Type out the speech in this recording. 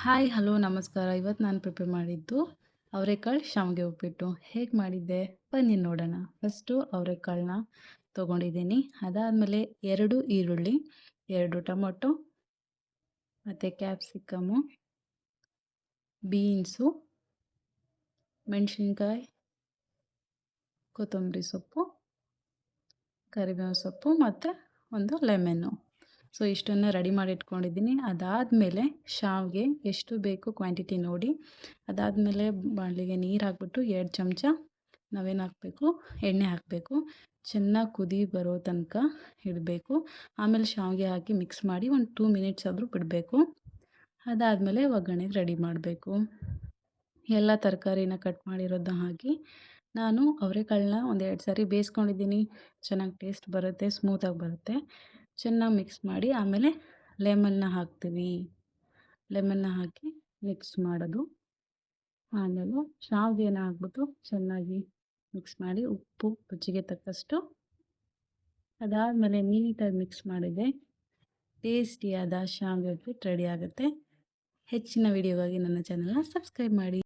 Hi hello ನಮಸ್ಕಾರ. ಇವತ್ತು ನಾನು ಪ್ರಿಪೇರ್ ಮಾಡಿದ್ದು ಅವರೆಕಾಳು ಶಾವಿಗೆ ಉಪ್ಪಿಟ್ಟು. ಹೇಗೆ ಮಾಡಿದ್ದೆ ಬನ್ನಿ ನೋಡೋಣ. ಫಸ್ಟು ಅವರೆಕಾಳನ್ನ ತೊಗೊಂಡಿದ್ದೀನಿ. ಅದಾದಮೇಲೆ 2 ಈರುಳ್ಳಿ, 2 ಟೊಮೊಟೊ ಮತ್ತು ಕ್ಯಾಪ್ಸಿಕಮ್ಮು, ಬೀನ್ಸು, ಮೆಣಸಿನ್ಕಾಯಿ, ಕೊತ್ತಂಬರಿ ಸೊಪ್ಪು, ಕರಿಬೇವು ಸೊಪ್ಪು ಮತ್ತು ಒಂದು ಲೆಮನ್ನು. ಸೊ ಇಷ್ಟನ್ನು ರೆಡಿ ಮಾಡಿ ಇಟ್ಕೊಂಡಿದ್ದೀನಿ. ಅದಾದಮೇಲೆ ಶಾವಿಗೆ ಎಷ್ಟು ಬೇಕು ಕ್ವಾಂಟಿಟಿ ನೋಡಿ. ಅದಾದಮೇಲೆ ಬಾಣಲೆಗೆ ನೀರು ಹಾಕ್ಬಿಟ್ಟು 2 ಚಮಚ ನಾವೇನು ಹಾಕಬೇಕು, ಎಣ್ಣೆ ಹಾಕಬೇಕು. ಚೆನ್ನಾಗಿ ಕುದಿ ಬರೋ ತನಕ ಇಡಬೇಕು. ಆಮೇಲೆ ಶಾವಿಗೆ ಹಾಕಿ ಮಿಕ್ಸ್ ಮಾಡಿ ಒಂದು 2 ಮಿನಿಟ್ಸ್ ಆದರೂ ಬಿಡಬೇಕು. ಅದಾದಮೇಲೆ ಒಗ್ಗರಣೆಗೆ ರೆಡಿ ಮಾಡಬೇಕು. ಎಲ್ಲ ತರಕಾರಿನ ಕಟ್ ಮಾಡಿರೋದನ್ನ ಹಾಕಿ ನಾನು ಅವರೆಕಾಳನ್ನ ಒಂದು 2 ಸಾರಿ ಬೇಯಿಸ್ಕೊಂಡಿದ್ದೀನಿ. ಚೆನ್ನಾಗಿ ಟೇಸ್ಟ್ ಬರುತ್ತೆ, ಸ್ಮೂತಾಗಿ ಬರುತ್ತೆ. ಚೆನ್ನಾಗಿ ಮಿಕ್ಸ್ ಮಾಡಿ ಆಮೇಲೆ ಲೆಮನ್ನ ಹಾಕ್ತೀವಿ. ಲೆಮನ್ನ ಹಾಕಿ ಮಿಕ್ಸ್ ಮಾಡೋದು. ಆಮೇಲೆ ಶಾವಿಗೆನ ಹಾಕ್ಬಿಟ್ಟು ಚೆನ್ನಾಗಿ ಮಿಕ್ಸ್ ಮಾಡಿ ಉಪ್ಪು ರುಚಿಗೆ ತಕ್ಕಷ್ಟು. ಅದಾದಮೇಲೆ ನೀಟಾಗಿ ಮಿಕ್ಸ್ ಮಾಡಿದರೆ ಟೇಸ್ಟಿಯಾದ ಶಾವಿಗೆ ಉಪ್ಪಿಟ್ಟು ರೆಡಿ ಆಗುತ್ತೆ. ಹೆಚ್ಚಿನ ವಿಡಿಯೋಗಾಗಿ ನನ್ನ ಚಾನಲ್ನ ಸಬ್ಸ್ಕ್ರೈಬ್ ಮಾಡಿ.